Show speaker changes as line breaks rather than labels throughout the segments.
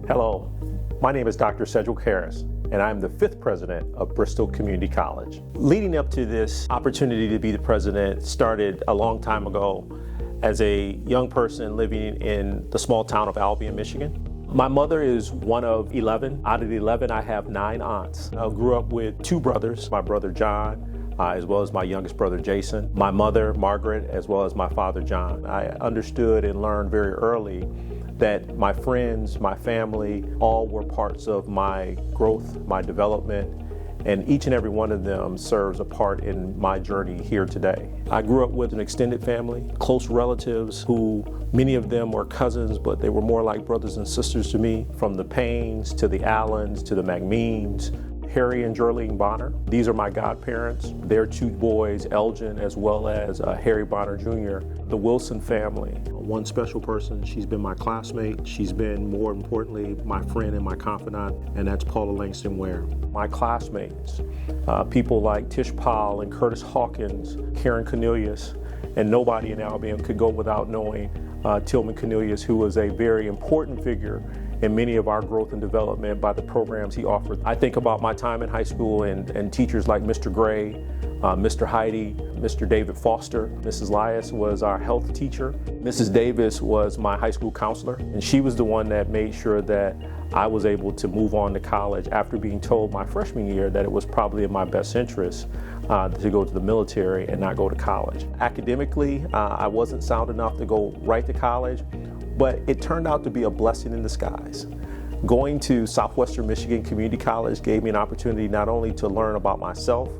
Hello, my name is Dr. Sedgwick Harris, and I'm the 5th president of Bristol Community College. Leading up to this opportunity to be the president started a long time ago as a young person living in the small town of Albion, Michigan. My mother is one of 11. Out of the 11, I have 9 aunts. I grew up with 2 brothers, my brother John, as well as my youngest brother Jason, my mother Margaret, as well as my father John. I understood and learned very early that my friends, my family, all were parts of my growth, my development, and each and every one of them serves a part in my journey here today. I grew up with an extended family, close relatives who many of them were cousins, but they were more like brothers and sisters to me, from the Paynes to the Allens to the McMeans, Harry and Jerlene Bonner. These are my godparents. Their 2 boys, Elgin, as well as Harry Bonner Jr. The Wilson family. One special person, she's been my classmate. She's been, more importantly, my friend and my confidant, and that's Paula Langston Ware. My classmates, people like Tish Powell and Curtis Hawkins, Karen Cornelius, and nobody in Albion could go without knowing Tillman Cornelius, who was a very important figure in many of our growth and development by the programs he offered. I think about my time in high school and teachers like Mr. Gray, Mr. Heidi, Mr. David Foster. Mrs. Lias was our health teacher. Mrs. Davis was my high school counselor, and she was the one that made sure that I was able to move on to college after being told my freshman year that it was probably in my best interest to go to the military and not go to college. Academically, I wasn't sound enough to go right to college, but it turned out to be a blessing in disguise. Going to Southwestern Michigan Community College gave me an opportunity not only to learn about myself,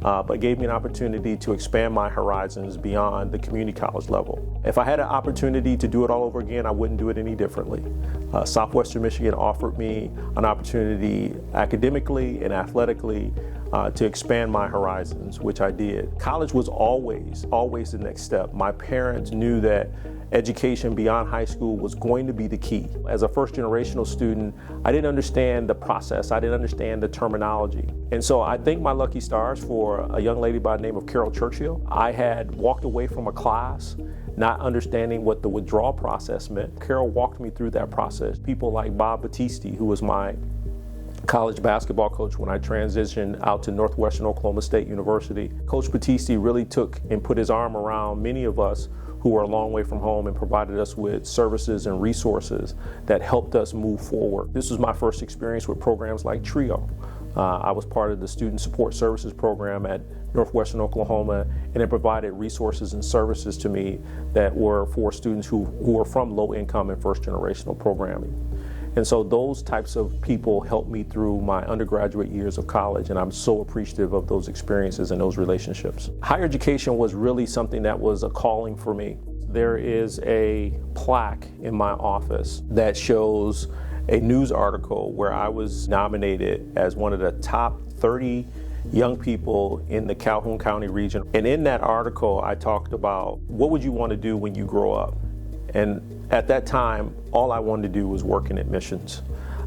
but gave me an opportunity to expand my horizons beyond the community college level. If I had an opportunity to do it all over again, I wouldn't do it any differently. Southwestern Michigan offered me an opportunity academically and athletically to expand my horizons, which I did. College was always the next step. My parents knew that education beyond high school was going to be the key. As a first-generational student, I didn't understand the process. I didn't understand the terminology. And so I thank my lucky stars for a young lady by the name of Carol Churchill. I had walked away from a class not understanding what the withdrawal process meant. Carol walked me through that process. People like Bob Battisti, who was my college basketball coach when I transitioned out to Northwestern Oklahoma State University. Coach Battisti really took and put his arm around many of us who were a long way from home and provided us with services and resources that helped us move forward. This was my first experience with programs like TRIO. I was part of the Student Support Services program at Northwestern Oklahoma, and it provided resources and services to me that were for students who were from low income and first generational programming. And so those types of people helped me through my undergraduate years of college, and I'm so appreciative of those experiences and those relationships. Higher education was really something that was a calling for me. There is a plaque in my office that shows a news article where I was nominated as one of the top 30 young people in the Calhoun County region. And in that article, I talked about what would you want to do when you grow up? And at that time, all I wanted to do was work in admissions.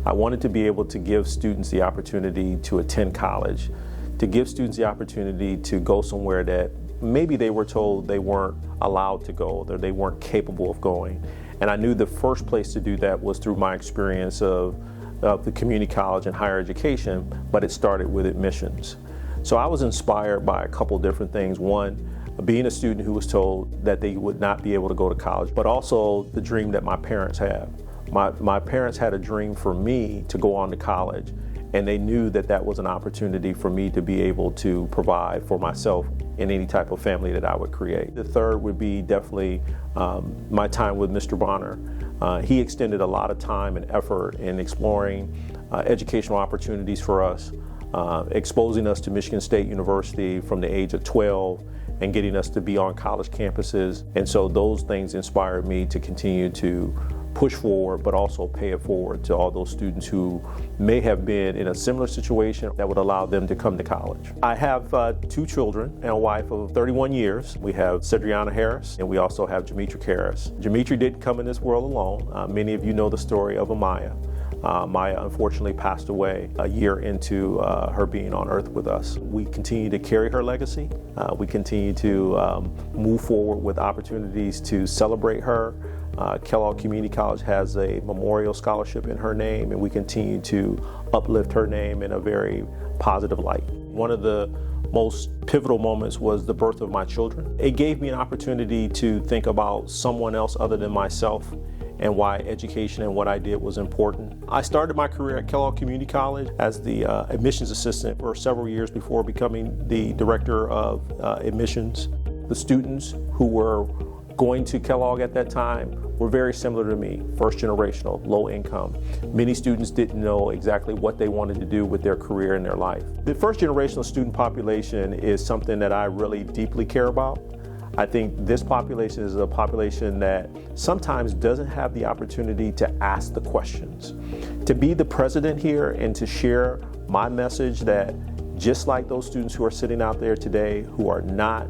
I wanted to be able to give students the opportunity to attend college, to give students the opportunity to go somewhere that maybe they were told they weren't allowed to go, or they weren't capable of going. And I knew the first place to do that was through my experience of the community college and higher education, but it started with admissions. So I was inspired by a couple different things. One, being a student who was told that they would not be able to go to college, but also the dream that my parents have. My parents had a dream for me to go on to college, and they knew that that was an opportunity for me to be able to provide for myself in any type of family that I would create. The third would be definitely my time with Mr. Bonner. He extended a lot of time and effort in exploring educational opportunities for us, exposing us to Michigan State University from the age of 12, and getting us to be on college campuses. And so those things inspired me to continue to push forward, but also pay it forward to all those students who may have been in a similar situation that would allow them to come to college. I have 2 children and a wife of 31 years. We have Cedriana Harris, and we also have Demetri Harris. Demetri didn't come in this world alone. Many of you know the story of Amaya. Maya unfortunately passed away a year into her being on earth with us. We continue to carry her legacy. We continue to move forward with opportunities to celebrate her. Kellogg Community College has a memorial scholarship in her name, and we continue to uplift her name in a very positive light. One of the most pivotal moments was the birth of my children. It gave me an opportunity to think about someone else other than myself and why education and what I did was important. I started my career at Kellogg Community College as the admissions assistant for several years before becoming the director of admissions. The students who were going to Kellogg at that time were very similar to me, first generational, low income. Many students didn't know exactly what they wanted to do with their career and their life. The first generational student population is something that I really deeply care about. I think this population is a population that sometimes doesn't have the opportunity to ask the questions. To be the president here and to share my message that just like those students who are sitting out there today who are not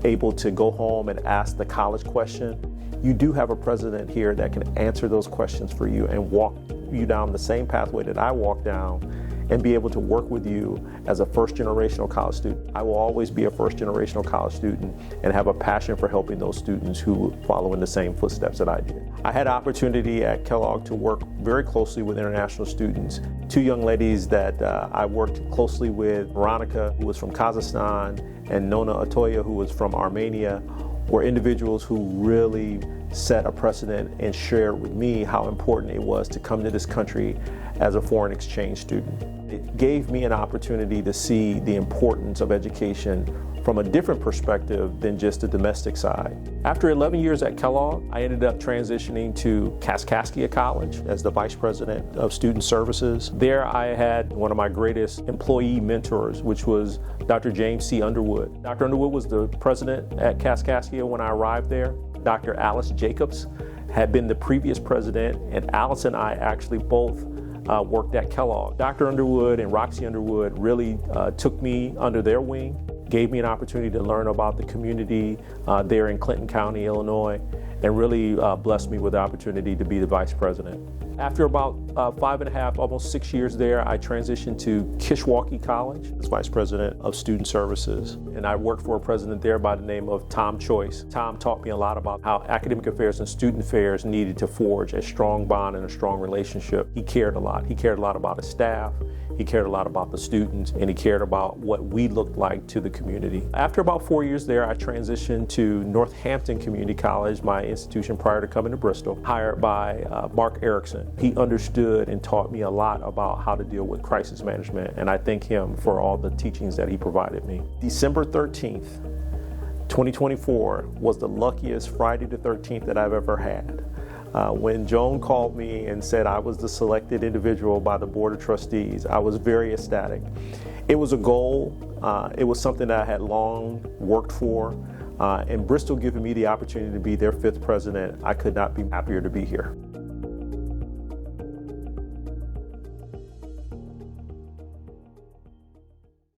able to go home and ask the college question, you do have a president here that can answer those questions for you and walk you down the same pathway that I walked down and be able to work with you as a first generational college student. I will always be a first generational college student and have a passion for helping those students who follow in the same footsteps that I did. I had an opportunity at Kellogg to work very closely with international students. Two young ladies that I worked closely with, Veronica, who was from Kazakhstan, and Nona Atoya, who was from Armenia, were individuals who really set a precedent and shared with me how important it was to come to this country as a foreign exchange student. It gave me an opportunity to see the importance of education from a different perspective than just the domestic side. After 11 years at Kellogg, I ended up transitioning to Kaskaskia College as the Vice President of Student Services. There I had one of my greatest employee mentors, which was Dr. James C. Underwood. Dr. Underwood was the president at Kaskaskia when I arrived there. Dr. Alice Jacobs had been the previous president, and Alice and I actually both worked at Kellogg. Dr. Underwood and Roxy Underwood really took me under their wing, gave me an opportunity to learn about the community there in Clinton County, Illinois, and really blessed me with the opportunity to be the vice president. After about 5.5, almost 6 years there, I transitioned to Kishwaukee College as vice president of student services. And I worked for a president there by the name of Tom Choice. Tom taught me a lot about how academic affairs and student affairs needed to forge a strong bond and a strong relationship. He cared a lot. He cared a lot about his staff. He cared a lot about the students, and he cared about what we looked like to the community. After about 4 years there, I transitioned to Northampton Community College, my institution prior to coming to Bristol, hired by Mark Erickson. He understood and taught me a lot about how to deal with crisis management, and I thank him for all the teachings that he provided me. December 13th, 2024 was the luckiest Friday the 13th that I've ever had. When Joan called me and said I was the selected individual by the Board of Trustees, I was very ecstatic. It was a goal. It was something that I had long worked for. And Bristol giving me the opportunity to be their 5th president, I could not be happier to be here.